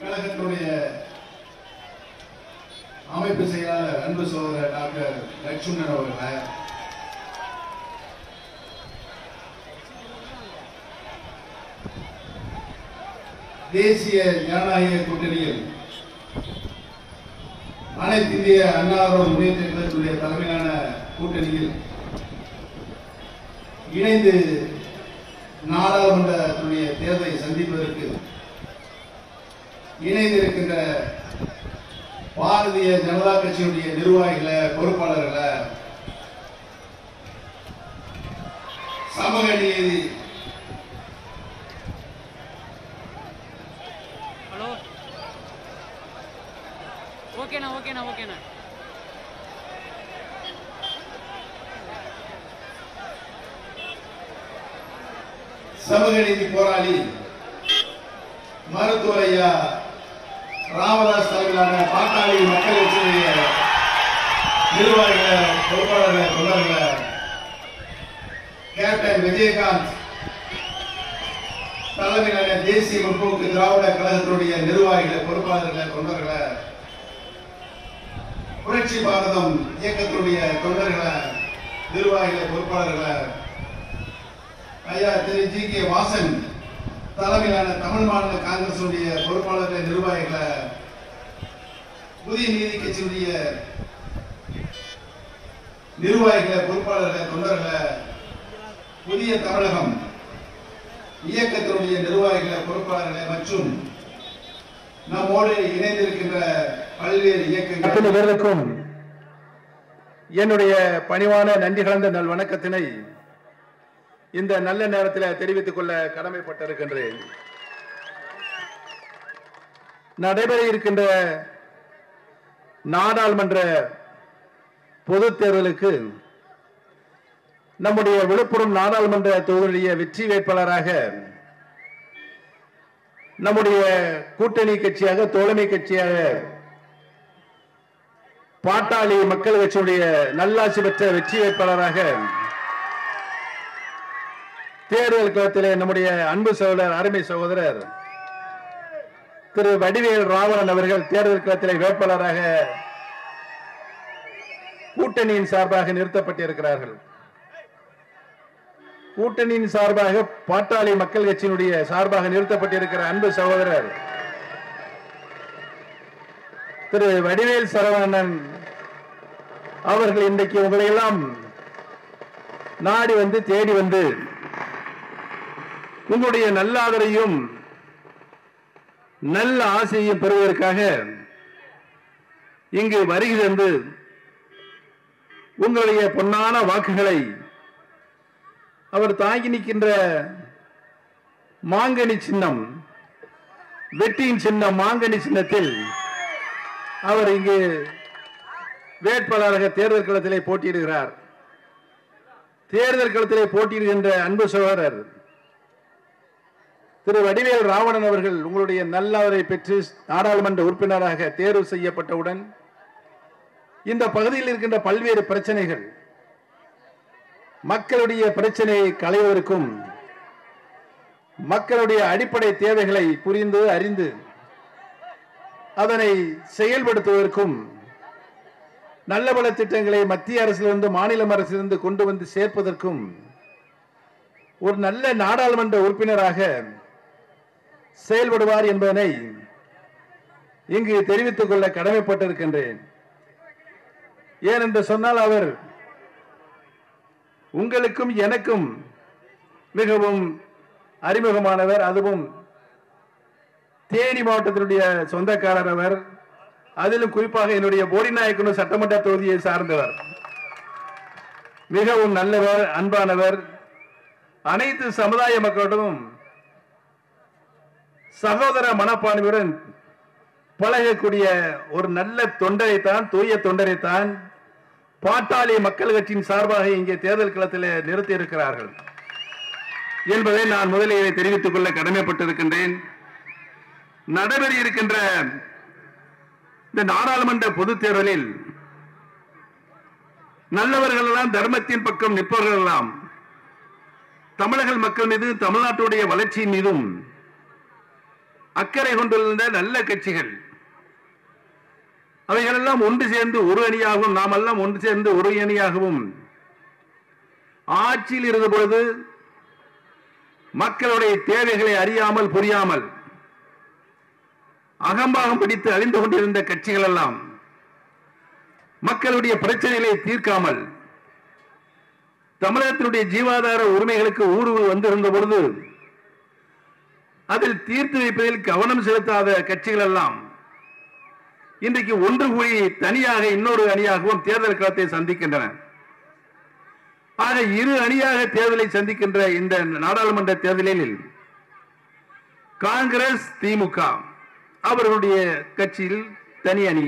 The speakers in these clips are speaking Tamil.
கழகத்தினுடைய அமைப்பு செயலாளர் அன்பு சகோதரர் டாக்டர் லட்சுமணன் அவர்கள், தேசிய ஜனநாயக கூட்டணியில் அனைத்து இந்திய அண்ணாவிரோட முன்னேற்ற கழகத்துடைய தலைமையிலான கூட்டணியில் இணைந்து நாடாளுமன்றத்துடைய தேர்தலை சந்திப்பதற்கு இணைந்திருக்கின்ற பாரதிய ஜனதா கட்சியுடைய நிர்வாகிகளை, பொறுப்பாளர்களை, சமூக நீதி சமூக நீதி போராளி மருத்துவர் ஐயா ராமதாஸ் தலைமையிலான பாட்டாளி மக்கள் கட்சியுடைய நிர்வாகிகளை, பொறுப்பாளர்களை, தொண்டர்களை, கேப்டன் விஜயகாந்த் தலைமையிலான தேசிய முற்போக்கு திராவிட கழகத்தினுடைய நிர்வாகிகளை, பொறுப்பாளர்களை, தொண்டர்களை, புரட்சி பாரதம் இயக்கத்தினுடைய தொண்டர்களை, நிர்வாகிகளை, பொறுப்பாளர்களை, ஐயா திரு ஜி கே வாசன் தலைமையிலான தமிழ் மாநில காங்கிரஸ் பொறுப்பாளர்கள், நிர்வாகிகளை, புதிய நீதி கட்சியுடைய நிர்வாகிகளை, பொறுப்பாளர்களை, தொண்டர்களை, புதிய தமிழகம் இயக்கத்தினுடைய நிர்வாகிகளை, பொறுப்பாளர்களை மற்றும் நம்மோடு இணைந்திருக்கின்ற பல்வேறு இயக்கங்களுக்கும் என்னுடைய பணிவான நன்றி கலந்த நல் வணக்கத்தினை இந்த நல்ல நேரத்தில் தெரிவித்துக் கொள்ள கடமைப்பட்டிருக்கின்றேன். நடைபெற இருக்கின்ற நாடாளுமன்ற பொதுத் தேர்தலுக்கு நம்முடைய விழுப்புரம் நாடாளுமன்ற தொகுதியுடைய வெற்றி வேட்பாளராக நம்முடைய கூட்டணி கட்சியாக, தோழமை கட்சியாக பாட்டாளி மக்கள் கட்சியுடைய நல்லாட்சி பெற்ற வெற்றி வேட்பாளராக தேர்தல் களத்திலே நம்முடைய அன்பு சகோதரர், அருமை சகோதரர் திரு வடிவேல் ராவணன் அவர்கள் தேர்தல் களத்திலே வேட்பாளராக கூட்டணியின் சார்பாக நிறுத்தப்பட்டிருக்கிறார்கள். கூட்டணியின் சார்பாக பாட்டாளி மக்கள் கட்சியினுடைய சார்பாக நிறுத்தப்பட்டிருக்கிற அன்பு சகோதரர் திரு வடிவேல் சரவணன் அவர்கள் இன்றைக்கு உங்களை எல்லாம் நாடி வந்து, தேடி வந்து உங்களுடைய நல்ல ஆதரவையும் நல்ல ஆசையையும் பெறுவதற்காக இங்கு வருகை தந்து உங்களுடைய பொன்னான வாக்குகளை அவர் தாங்கி நிற்கின்ற மாங்கனி சின்னம், வெற்றியின் சின்னம் மாங்கனி சின்னத்தில் அவர் இங்கு வேட்பாளராக தேர்தல் களத்திலே போட்டியிடுகிறார். தேர்தல் களத்திலே போட்டியிடுகின்ற அன்பு சகோதரர் திரு வடிவேல் ராவணன் அவர்கள் உங்களுடைய நல்லவரை பெற்று நாடாளுமன்ற உறுப்பினராக தேர்வு செய்யப்பட்டவுடன் இந்த பகுதியில் இருக்கின்ற பல்வேறு பிரச்சனைகள், மக்களுடைய பிரச்சனையை களைவதற்கும், மக்களுடைய அடிப்படை தேவைகளை புரிந்து அறிந்து அதனை செயல்படுத்துவதற்கும், நல்ல பல திட்டங்களை மத்திய அரசிலிருந்து, மாநில அரசிலிருந்து கொண்டு வந்து சேர்ப்பதற்கும் ஒரு நல்ல நாடாளுமன்ற உறுப்பினராக செயல்படுவார் என்பதனை இங்கு தெரிவித்துக் கொள்ள கடமைப்பட்டிருக்கின்றேன். ஏனென்று சொன்னால் அவர் உங்களுக்கும் எனக்கும் மிகவும் அறிமுகமானவர். அதுவும் தேனி மாவட்டத்தினுடைய சொந்தக்காரர் அவர். அதிலும் குறிப்பாக என்னுடைய போடிநாயக்கனூர் சட்டமன்ற தொகுதியை சார்ந்தவர். மிகவும் நல்லவர், அன்பானவர். அனைத்து சமுதாய மக்களிடமும் சகோதர மனப்பான்மையுடன் பழகக்கூடிய ஒரு நல்ல தொண்டரைத்தான், தூய தொண்டரைத்தான் பாட்டாளி மக்கள் கட்சியின் சார்பாக இங்கே தேர்தல் களத்தில் நிறுத்தி இருக்கிறார்கள் என்பதை நான் முதலிலே தெரிவித்துக் கொள்ள கடமைப்பட்டிருக்கின்றேன். நடைபெற இருக்கின்ற இந்த நாடாளுமன்ற பொதுத் தேர்தலில் நல்லவர்கள் எல்லாம், தர்மத்தின் பக்கம் நிற்பவர்கள் எல்லாம், தமிழக மக்கள் மீது, தமிழ்நாட்டுடைய வளர்ச்சியின் மீதும் அக்கறை கொண்டிருந்த நல்ல கட்சிகள் அவைகளெல்லாம் ஒன்று சேர்ந்து ஒரு அணியாகவும் நாம் எல்லாம் ஒன்று சேர்ந்து ஒரு அணியாகவும் ஆட்சியில் இருந்த பொழுது மக்களுடைய தேவைகளை அறியாமல் புரியாமல் அகம்பாகம் பிடித்து அழிந்து கொண்டிருந்த கட்சிகள் எல்லாம் மக்களுடைய பிரச்சனைகளை தீர்க்காமல் தமிழகத்தினுடைய ஜீவாதார உரிமைகளுக்கு ஊடுருவி வந்திருந்த பொழுது அதில் தீர்த்து வைப்பதில் கவனம் செலுத்தாத கட்சிகள் எல்லாம் இன்றைக்கு ஒன்று கூடி தனியாக இன்னொரு அணியாகவும் தேர்தல் களத்தை சந்திக்கின்றன. ஆக இரு அணியாக தேர்தலை சந்திக்கின்ற இந்த நாடாளுமன்ற தேர்தலில் காங்கிரஸ் திமுக அவர்களுடைய கட்சியில் தனி அணி,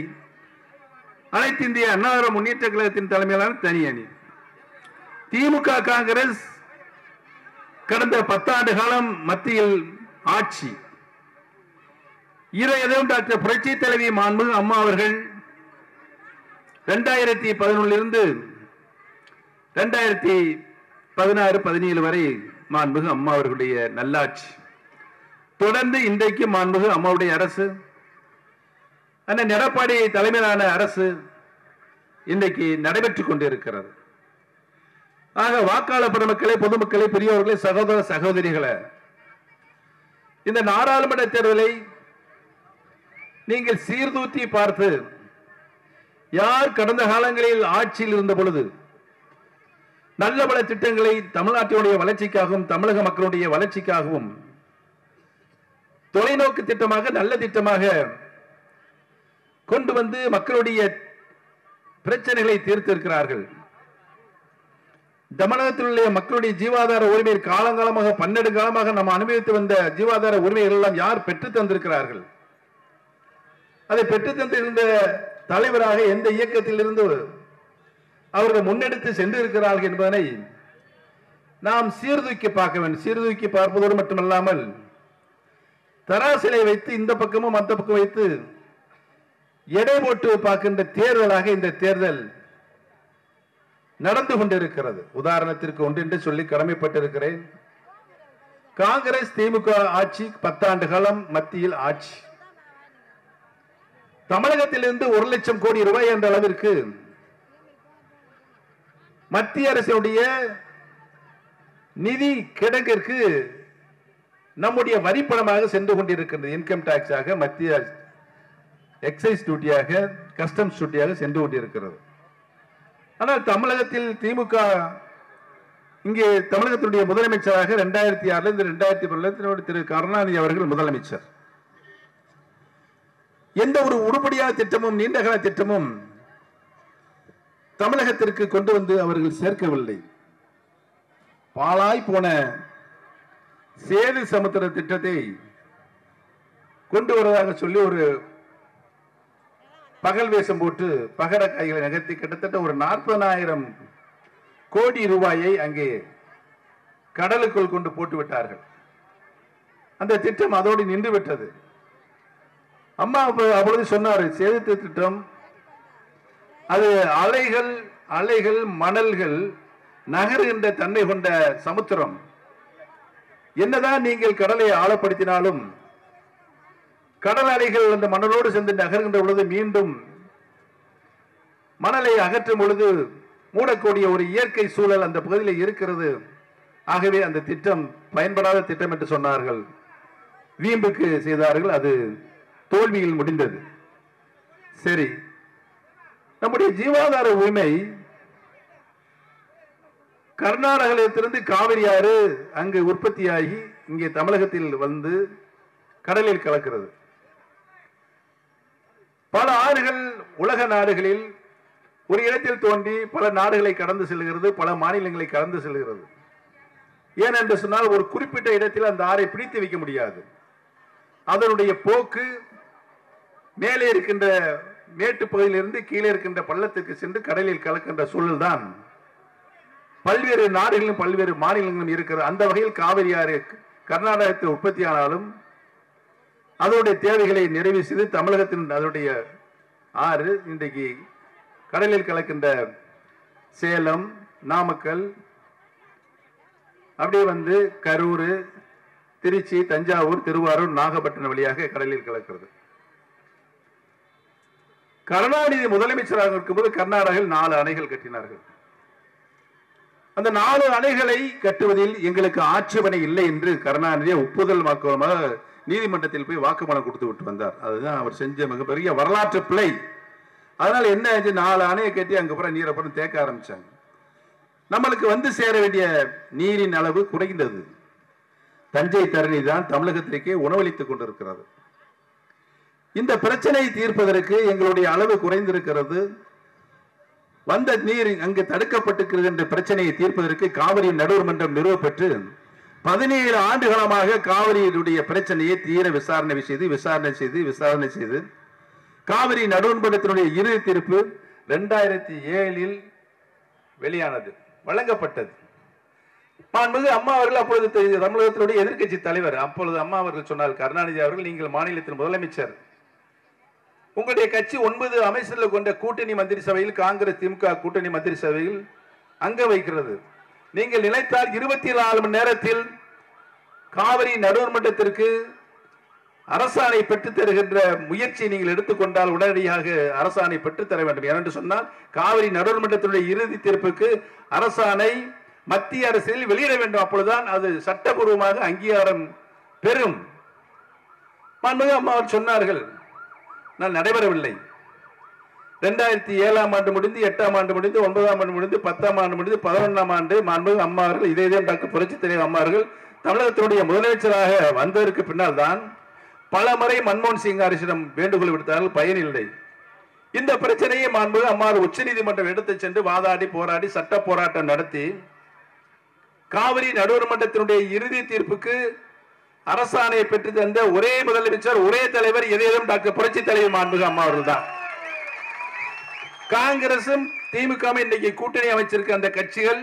அனைத்து இந்திய அண்ணா முன்னேற்ற கழகத்தின் தலைமையிலான தனி அணி. திமுக காங்கிரஸ் கடந்த 10 ஆண்டு காலம் மத்தியில் ஆட்சி. இதையும் டாக்டர் புரட்சி தலைவி மாண்புமிகு அம்மா அவர்கள் 2011 இருந்து 2016-17 வரை மாண்புமிகு அம்மா அவர்களுடைய நல்லாட்சி தொடர்ந்து இன்றைக்கு மாண்புமிகு அம்மாவுடைய அரசு, அண்ணன் எடப்பாடி தலைமையிலான அரசு இன்றைக்கு நடைபெற்றுக் கொண்டிருக்கிறது. ஆக வாக்காளர் பெருமக்களே, பொதுமக்களே, பெரியவர்களே, சகோதர சகோதரிகளே, இந்த நாடாளுமன்ற தேர்தலை நீங்கள் சீர்தூக்கி பார்த்து யார் கடந்த காலங்களில் ஆட்சியில் இருந்த பொழுது நல்ல பல திட்டங்களை தமிழ்நாட்டினுடைய வளர்ச்சிக்காகவும் தமிழக மக்களுடைய வளர்ச்சிக்காகவும் தொலைநோக்கு திட்டமாக நல்ல திட்டமாக கொண்டு வந்து மக்களுடைய பிரச்சனைகளை தீர்த்திருக்கிறார்கள். தமிழகத்தில் உள்ள மக்களுடைய ஜீவாதார உரிமை காலங்காலமாக 12 காலமாக நாம் அனுபவித்து வந்த ஜீவாதார உரிமைகள் எல்லாம் யார் பெற்று தந்திருக்கிறார்கள்? அதை பெற்று தந்திருந்த தலைவராக எந்த இயக்கத்தில் இருந்து அவர்கள் முன்னெடுத்து சென்றிருக்கிறார்கள் என்பதனை நாம் சீர்தூக்கி பார்க்க வேண்டும். சீர்தூக்கி பார்ப்பதோடு மட்டுமல்லாமல் தராசிலை வைத்து இந்த பக்கமும் அந்த பக்கம் வைத்து எடை போட்டு பார்க்கின்ற தேர்தலாக இந்த தேர்தல் நடந்து கொண்டிருக்கிறது. உதாரணத்திற்கு ஒன்றென்று சொல்லி கடமைப்பட்டிருக்கிறேன். காங்கிரஸ் திமுக ஆட்சி 10 ஆண்டு காலம் மத்தியில் ஆட்சி. தமிழகத்திலிருந்து 1 லட்சம் கோடி ரூபாய் என்ற அளவிற்கு மத்திய அரசுடைய நிதி கிடங்கிற்கு நம்முடைய வரிப்பணமாக சென்று கொண்டிருக்கிறது. இன்கம் டாக்ஸ் ஆக, மத்திய எக்ஸைஸ் டியூட்டியாக, கஸ்டம்ஸ் டியூட்டியாக சென்று கொண்டிருக்கிறது. ஆனால் தமிழகத்தில் திமுக இங்கே தமிழகத்தினுடைய முதலமைச்சராக 2006 2012 திரு கருணாநிதி அவர்கள் முதலமைச்சர். எந்த ஒரு உருப்படியான திட்டமும் நீண்டகால திட்டமும் தமிழகத்திற்கு கொண்டு வந்து அவர்கள் சேர்க்கவில்லை. பாழாய் போன சேது சமுத்திர திட்டத்தை கொண்டு வருவதாக சொல்லி ஒரு பகல் வேஷம் போட்டு பகட காய்களை நகர்த்தி கிட்டத்தட்ட ஒரு 40,000 கோடி ரூபாயை அங்கே கடலுக்குள் கொண்டு போட்டு விட்டார்கள். அந்த திட்டம் அதோடு நின்று விட்டது. அம்மா அப்பொழுது சொன்னார், சேது திட்டம் அது அலைகள் மணல்கள் நகருகின்ற தன்மை கொண்ட சமுத்திரம். என்னதான் நீங்கள் கடலை ஆழப்படுத்தினாலும் கடல் அலைகள் அந்த மணலோடு சேர்ந்து நகர்கின்ற பொழுது மீண்டும் மணலை அகற்றும் பொழுது மூடக்கூடிய ஒரு இயற்கை சூழல் அந்த பகுதியில் இருக்கிறது. ஆகவே அந்த திட்டம் பயன்படாத திட்டம் என்று சொன்னார்கள். வீம்புக்கு செய்தார்கள். அது தோல்வியில் முடிந்தது. சரி, நம்முடைய ஜீவாதார உரிமை கர்நாடகத்திலிருந்து காவிரி ஆறு அங்கு உற்பத்தியாகி இங்கே தமிழகத்தில் வந்து கடலில் கலக்கிறது. பல ஆறுகள் உலக நாடுகளில் ஒரு இடத்தில் தோன்றி பல நாடுகளை கடந்து செல்கிறது, பல மாநிலங்களை கடந்து செல்கிறது. ஏனென்று சொன்னால் ஒரு குறிப்பிட்ட இடத்தில் அந்த ஆறை பிடித்து வைக்க முடியாது. அதனுடைய போக்கு மேலே இருக்கின்ற மேட்டு பகுதியிலிருந்து கீழே இருக்கின்ற பள்ளத்துக்கு சென்று கடலில் கலக்கின்ற சூழல் தான் பல்வேறு நாடுகளிலும் பல்வேறு மாநிலங்களும் இருக்கிறது. அந்த வகையில் காவிரி ஆறு கர்நாடகத்தில் உற்பத்தி ஆனாலும் அதனுடைய தேவைகளை நிறைவு செய்து தமிழகத்தின் அதனுடைய ஆறு இன்றைக்கு கடலில் கலக்கின்ற சேலம், நாமக்கல், அப்படியே வந்து கரூர், திருச்சி, தஞ்சாவூர், திருவாரூர், நாகப்பட்டினம் வழியாக கடலில் கலக்கிறது. கருணாநிதி முதலமைச்சராக இருக்கும்போது கர்நாடகாவில் 4 அணைகள் கட்டினார்கள். அந்த 4 அணைகளை கட்டுவதில் எங்களுக்கு ஆட்சேபனை இல்லை என்று கருணாநிதி ஒப்புதல் வாக்குமூலமாக நீதிமன்றத்தில் போய் வாக்குமூலம் கொடுத்து விட்டு வந்தார். அதுதான் அவர் செஞ்ச மிகப்பெரிய வரலாற்று பிழை. அதனால என்ன ஆச்சு, 4 அணையை கட்டி அங்கப்புறம் நீரப்புறம் தேக்க ஆரம்பிச்சாங்க. நம்மளுக்கு வந்து சேர வேண்டிய நீரின் அளவு குறைந்தது. தஞ்சை தரணி தான் தமிழகத்திற்கே உணவளித்துக் கொண்டிருக்கிறது. இந்த பிரச்சனையை தீர்ப்பதற்கு எங்களுடைய அளவு குறைந்திருக்கிறது. வந்த நீர் அங்கு தடுக்கப்பட்டிருக்கிறது என்ற பிரச்சனையை தீர்ப்பதற்கு காவிரி நடுவர் மன்றம் நிறுவப்பெற்று 17 ஆண்டுகாலமாக காவிரியுடைய பிரச்சனையை தீர விசாரணை செய்து காவிரி நடுவர் மன்றத்தினுடைய இறுதி தீர்ப்பு 2007 வெளியானது, வழங்கப்பட்டது. மாண்புமிகு அம்மா அவர்கள் அப்பொழுது தமிழகத்தினுடைய எதிர்க்கட்சி தலைவர், அப்பொழுது அம்மா அவர்கள் சொன்னார், கருணாநிதி அவர்கள், நீங்கள் மாநிலத்தின் முதலமைச்சர், உங்களுடைய கட்சி 9 அமைச்சர்கள் கொண்ட கூட்டணி மந்திரி சபையில், காங்கிரஸ் திமுக கூட்டணி மந்திரி சபையில் அங்க வைக்கிறது. நீங்கள் நினைத்தால் 24 மணி நேரத்தில் காவிரி நடுவர் மன்றத்திற்கு அரசாணை பெற்றுத் தருகின்ற முயற்சியை நீங்கள் எடுத்துக்கொண்டால் உடனடியாக அரசாணை பெற்றுத் தர வேண்டும். ஏனென்று சொன்னால் காவிரி நடுவர் மன்றத்தினுடைய இறுதி தீர்ப்புக்கு அரசாணை மத்திய அரசில் வெளியிட வேண்டும். அப்பொழுதுதான் அது சட்டபூர்வமாக அங்கீகாரம் பெறும். மாண்புமிகு அம்மா அவர் சொன்னார்கள், நான் நடைபெறவில்லை. 2007ஆம் ஆண்டு முடிந்து, 8ஆம் ஆண்டு முடிந்து, 9ஆம் ஆண்டு முடிந்து, 10ஆம் ஆண்டு முடிந்து, 11ஆம் ஆண்டு மாண்புமிகு அம்மா அவர்கள், இதே டாக்டர் புரட்சித் தலைவர் அம்மா அவர்கள் தமிழகத்தினுடைய முதலமைச்சராக வந்ததற்கு பின்னால் தான் பல முறை மன்மோகன் சிங் அரசிடம் வேண்டுகோள் விடுத்தார்கள், பயனில்லை. இந்த பிரச்சனையை மாண்புமிகு அம்மா உச்ச நீதிமன்றம் எடுத்து சென்று வாதாடி போராடி சட்ட போராட்டம் நடத்தி காவிரி நடுவர் மன்றத்தினுடைய இறுதி தீர்ப்புக்கு அரசாணையை பெற்று தந்த ஒரே முதலமைச்சர், ஒரே தலைவர் எதேதும் டாக்டர் புரட்சி தலைவர் மாண்புமிகு அம்மா அவர்கள் தான். காங்கிரசும் திமுக இன்னைக்கு கூட்டணி அமைச்சிருக்க அந்த கட்சிகள்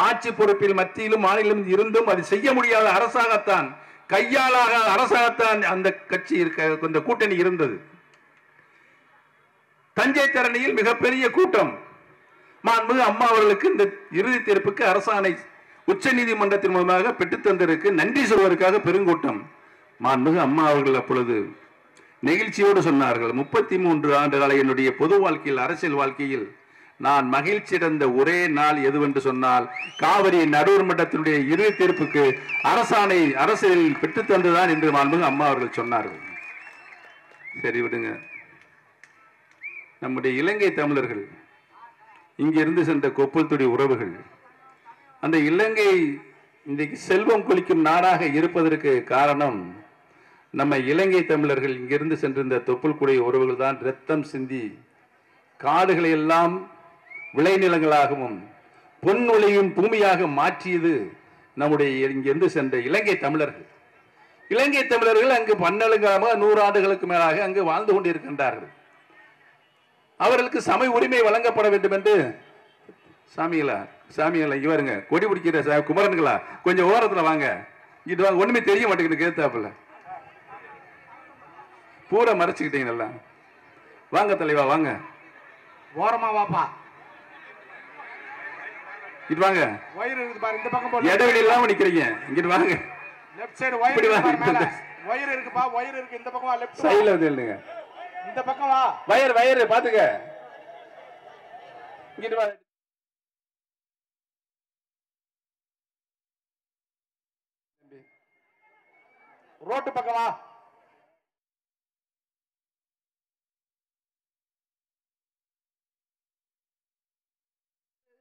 ஆட்சி பொறுப்பில் மத்தியிலும் மாநிலம் இருந்தும் அது செய்ய முடியாத அரசாகத்தான், கையாளாக அரசாகத்தான் அந்த கட்சி இருக்க, இந்த கூட்டணி இருந்தது. தஞ்சை தரணியில் மிகப்பெரிய கூட்டம். மாண்புமிகு அம்மா அவர்களுக்கு இந்த இறுதி தீர்ப்புக்கு அரசாணை உச்ச நீதிமன்றத்தின் மூலமாக பெற்றுத் தந்திருக்கு நன்றி சொல்வதற்காக பெருங்கூட்டம். மாண்புமிகு அம்மா அவர்கள் அப்பொழுது நெகிழ்ச்சியோடு சொன்னார்கள், 33 ஆண்டு கால என்னுடைய பொது வாழ்க்கையில், அரசியல் வாழ்க்கையில் நான் மகிழ்ச்சியடைந்த ஒரே நாள் எதுவென்று சொன்னால் காவிரி நடுவர் மன்றத்தினுடைய இறுதி தீர்ப்புக்கு அரசாணை அரசியலில் பெற்றுத் தந்துதான் என்று மாண்புமிகு அம்மா அவர்கள் சொன்னார்கள். சரி விடுங்க. நம்முடைய இலங்கை தமிழர்கள், இங்கிருந்து சென்ற கொப்பல்துறை உறவுகள், அந்த இலங்கை இன்றைக்கு செல்வம் கொளிக்கும் நாடாக இருப்பதற்கு காரணம் நம்ம இலங்கை தமிழர்கள் இங்கிருந்து சென்றிருந்த தொப்புள்குடி உறவுகள் தான் ரத்தம் சிந்தி காடுகளை எல்லாம் விளைநிலங்களாகவும் பொன் ஒளியும் பூமியாக மாற்றியது நம்முடைய இங்கிருந்து சென்ற இலங்கை தமிழர்கள். இலங்கை தமிழர்கள் அங்கு 100 ஆண்டுகளுக்கு மேலாக அங்கு வாழ்ந்து கொண்டிருக்கின்றார்கள். அவர்களுக்கு சம உரிமை வழங்கப்பட வேண்டும் என்று சாமிகளா இங்க வருங்க, கொடி பிடிக்கிற குமரன்களா, கொஞ்சம் ஓரத்துல வாங்க, இங்கிட்டு வாங்க. ஒண்ணுமே தெரிய மாட்டேங்குது கேத்தாப்புல, பூரா மறைச்சுக்கிட்டீங்க. வாங்க தலைவா, வாங்க, ஓரமா வாப்பா, இங்கிட்டு வாங்க. வயிறு இருக்கு பாரு, இந்த பக்கம் இடைவெளி இல்லாம நிக்கிறீங்க, இங்கிட்டு வாங்க. லெஃப்ட் சைடு வயிறு இருக்கு மேல, வயிறு இருக்குப்பா, வயிறு இருக்கு, இந்த பக்கம் வா. லெஃப்ட் சைடுல வந்து இல்லங்க, இந்த பக்கம் வா. வயிறு பாத்துக்க, இங்கிட்டு வா. ரோட்டு பக்கம் வா.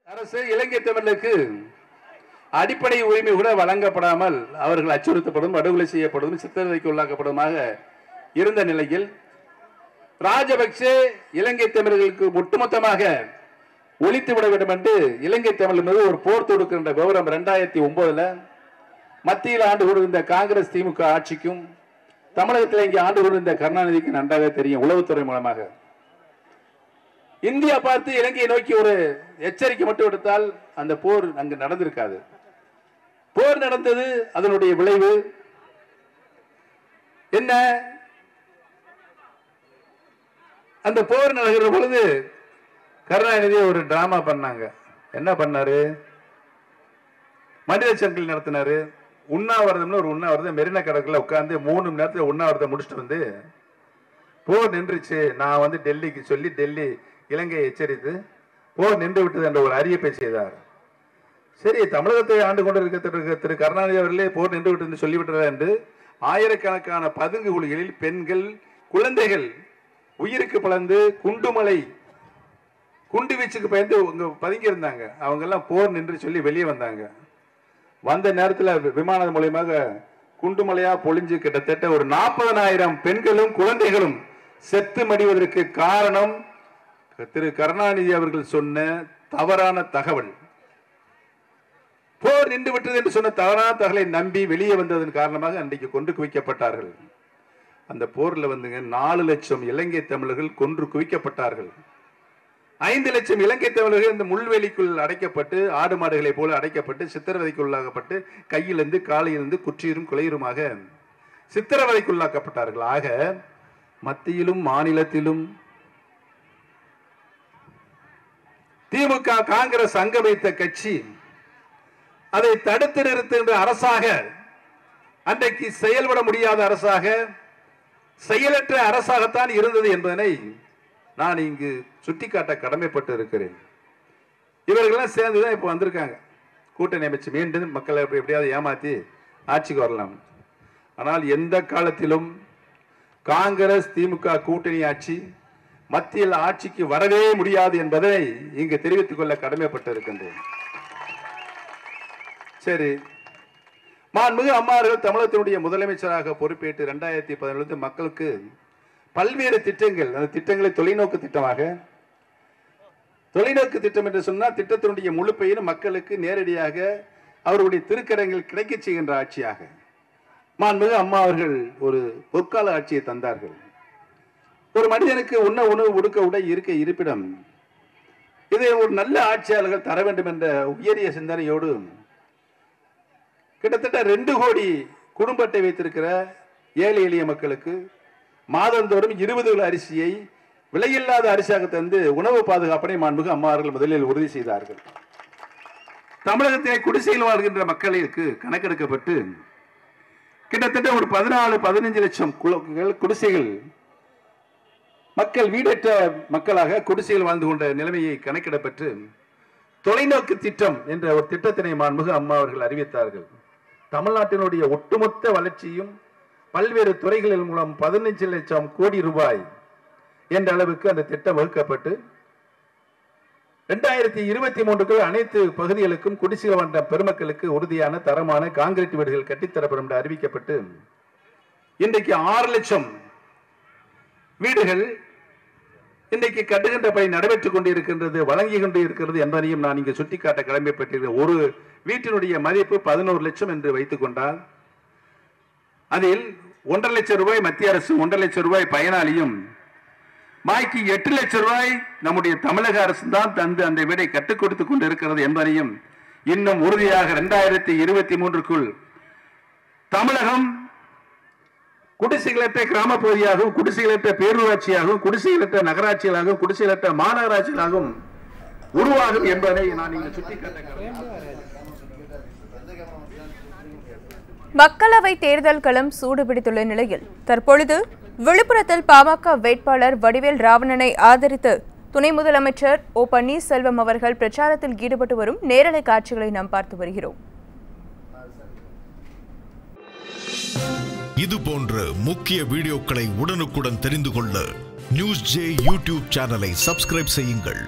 அரசு இலங்கை தமிழருக்கு அடிப்படை உரிமை கூட வழங்கப்படாமல் அவர்கள் அச்சுறுத்தப்படும், படுகொலை செய்யப்படும், சித்திரவதைக்கு உள்ளாக்கப்படுமாக இருந்த நிலையில் ராஜபக்சே இலங்கை தமிழர்களுக்கு ஒட்டுமொத்தமாக ஒழித்து விட வேண்டும் என்று இலங்கை தமிழர் மீது ஒரு போர் தொடுக்கின்ற விவரம் 2009 மத்தியில் ஆண்டு கொண்டிருந்த காங்கிரஸ் திமுக ஆட்சிக்கும் தமிழகத்தில் இங்கே ஆண்டு கொண்டிருந்த கருணாநிதிக்கு நன்றாக தெரியும். உளவுத்துறை மூலமாக இந்தியா பார்த்து இலங்கையை நோக்கி ஒரு எச்சரிக்கை மட்டும் எடுத்தால் அந்த போர் அங்கு நடந்திருக்காது. போர் நடந்தது. அதனுடைய விளைவு என்ன? அந்த போர் நடக்கிற பொழுது கருணாநிதி ஒரு டிராமா பண்ணாங்க. என்ன பண்ணாரு? மனித சங்கிலி நடத்தினாரு, உண்ணாவிரதம்னு ஒரு உண்ணாவிரதம் மெரினா கடற்கரையில் உட்கார்ந்து 3 மணி நேரத்தில் உண்ணாவிரதம் முடிச்சுட்டு வந்து போர் நின்றுச்சு, நான் வந்து டெல்லிக்கு சொல்லி டெல்லி இலங்கையை எச்சரித்து போர் நின்று விட்டது என்ற ஒரு அறிவிப்பை செய்தார். சரி, தமிழகத்தை ஆண்டு கொண்டிருக்க திரு கருணாநிதி அவர்களே போர் நின்று விட்டது சொல்லிவிட்டார் என்று ஆயிரக்கணக்கான பதுங்கு குழிகளில் பெண்கள் குழந்தைகள் உயிருக்கு பிளந்து குண்டுமலை குண்டு வீச்சுக்கு பயந்து பதுங்கி இருந்தாங்க. அவங்க எல்லாம் போர் நின்று சொல்லி வெளியே வந்தாங்க. வந்த நேரத்தில் விமானம் மூலமாக குண்டுமலையா பொழிஞ்சு கிட்டத்தட்ட ஒரு 40,000 பெண்களும் குழந்தைகளும் செத்து மடிவதற்கு காரணம் திரு கருணாநிதி அவர்கள் சொன்ன தவறான தகவல். போர் நின்று விட்டது என்று சொன்ன தவறான தகவலை நம்பி வெளியே வந்ததன் காரணமாக அன்றைக்கு கொன்று குவிக்கப்பட்டார்கள். அந்த போர்ல வந்துங்க 4 லட்சம் இலங்கை தமிழர்கள் கொன்று குவிக்கப்பட்டார்கள். 5 லட்சம் இலங்கை தமிழர்கள் இந்த முள்வெளிக்குள் அடைக்கப்பட்டு ஆடு மாடுகளை போல அடைக்கப்பட்டு சித்திரவதைக்குள்ளாக்கப்பட்டு கையிலிருந்து காலையிலிருந்து குற்றியும் குலையுமாக சித்திரவதைக்குள்ளாக்கப்பட்டார்கள். ஆக மத்தியிலும் மாநிலத்திலும் திமுக காங்கிரஸ் அங்க வைத்த கட்சி அதை தடுத்து நிறுத்துகின்ற அரசாக, அன்றைக்கு செயல்பட முடியாத அரசாக, செயலற்ற அரசாகத்தான் இருந்தது என்பதனை நான் இங்கு சுட்டிக்காட்ட கடமைப்பட்டு இருக்கிறேன். இவர்கள்லாம் சேர்ந்துதான் இப்ப வந்திருக்காங்க, கூட்டணி அமைச்சு மீண்டும் மக்களை எப்படியாவது ஏமாத்தி ஆட்சிக்கு வரலாம். ஆனால் எந்த காலத்திலும் காங்கிரஸ் திமுக கூட்டணி ஆட்சி மத்தியில் ஆட்சிக்கு வரவே முடியாது என்பதை இங்கு தெரிவித்துக் கொள்ள கடமைப்பட்டு இருக்கின்றேன். சரி, மாண்புமிகு அம்மா அவர்கள் தமிழகத்தினுடைய முதலமைச்சராக பொறுப்பேற்று 2017 மக்களுக்கு பல்வேறு திட்டங்கள், அந்த திட்டங்களை தொலைநோக்கு திட்டமாக, தொலைநோக்கு திட்டம் என்று சொன்னால் திட்டத்தினுடைய முழு பெயரும் மக்களுக்கு நேரடியாக அவருடைய திருக்கரங்கள் கிடைக்க செய்கின்ற ஆட்சியாக மாண்புமிகு அம்மா அவர்கள் ஒரு பொற்கால ஆட்சியை தந்தார்கள். ஒரு மனிதனுக்கு உண்ண உணவு, உடுக்க உடை, இருக்க இருப்பிடம், இதை ஒரு நல்ல ஆட்சியாளர்கள் தர வேண்டும் என்ற உயரிய சிந்தனையோடு கிட்டத்தட்ட 2 கோடி குடும்ப அட்டை வைத்திருக்கிற ஏழை எளிய மக்களுக்கு மாதந்தோறும் 20 கிலோ அரிசியை விலையில்லாத அரிசியாக தந்து உணவு பாதுகாப்பினை மாண்புமிகு அம்மா அவர்கள் முதலில் உறுதி செய்தார்கள். தமிழகத்திலே குடிசையில் வாழ்கின்ற மக்களுக்கு கணக்கெடுக்கப்பட்டு கிட்டத்தட்ட ஒரு 14-15 லட்சம் குடிசைகள் மக்கள் வீடற்ற மக்களாக குடிசையில் வாழ்ந்து கொண்ட நிலைமையை கணக்கிடப்பட்டு தொலைநோக்கு திட்டம் என்ற ஒரு திட்டத்தினை மாண்புமிகு அம்மா அவர்கள் அறிவித்தார்கள். தமிழ்நாட்டினுடைய ஒட்டுமொத்த வளர்ச்சியும் பல்வேறு துறைகளின் மூலம் 15 லட்சம் கோடி ரூபாய் என்ற அளவுக்கு அந்த திட்டம் வகுக்கப்பட்டு 2023 அனைத்து பகுதிகளுக்கும் குடிசையில் வாழ்ந்த பெருமக்களுக்கு உறுதியான தரமான கான்கிரீட் வீடுகள் கட்டித்தரப்படும் என்று அறிவிக்கப்பட்டு இன்றைக்கு 6 லட்சம் வீடுகள் இன்றைக்கு கட்டுகின்ற பணி நடைபெற்றுக் கொண்டிருக்கின்றது, வழங்கி கொண்டு இருக்கிறது என்பதையும் நான் இங்கு சுட்டிக்காட்ட கடமைப்பட்டிருக்கிறேன். ஒரு வீட்டினுடைய மதிப்பு 11 லட்சம் என்று வைத்துக் கொண்டால் அதில் 1.5 லட்சம் ரூபாய் மத்திய அரசு, 1.5 லட்சம் ரூபாய் பயனாளியும், பாக்கி 8 லட்சம் ரூபாய் நம்முடைய தமிழக அரசு தான் தந்து அந்த வீடை கட்டுக் கொடுத்துக் கொண்டு இருக்கிறது என்பதையும் இன்னும் உறுதியாக 2023 தமிழகம் குடிசைகளற்ற கிராம பகுதியாகவும், குடிசைகளற்ற பேரூராட்சியாகவும், குடிசைகளற்ற நகராட்சிகளாகவும், குடிசைகளற்ற மாநகராட்சிகளாகவும் உருவாகும் என்பதை நான் இங்கு சுட்டிக்காட்ட. மக்களவை தேர்தல் களம் சூடுபிடித்துள்ள நிலையில் தற்பொழுது விழுப்புரத்தில் பாமக வேட்பாளர் வடிவேல் ராவணனை ஆதரித்து துணை முதலமைச்சர் ஓ பன்னீர்செல்வம் அவர்கள் பிரச்சாரத்தில் ஈடுபட்டு வரும் நேரலை காட்சிகளை நாம் பார்த்து வருகிறோம். இது போன்ற முக்கிய வீடியோக்களை உடனுக்குடன் தெரிந்து கொள்ள நியூஸ் ஜே யூடியூப் சேனலை சப்ஸ்கிரைப் செய்யுங்கள்.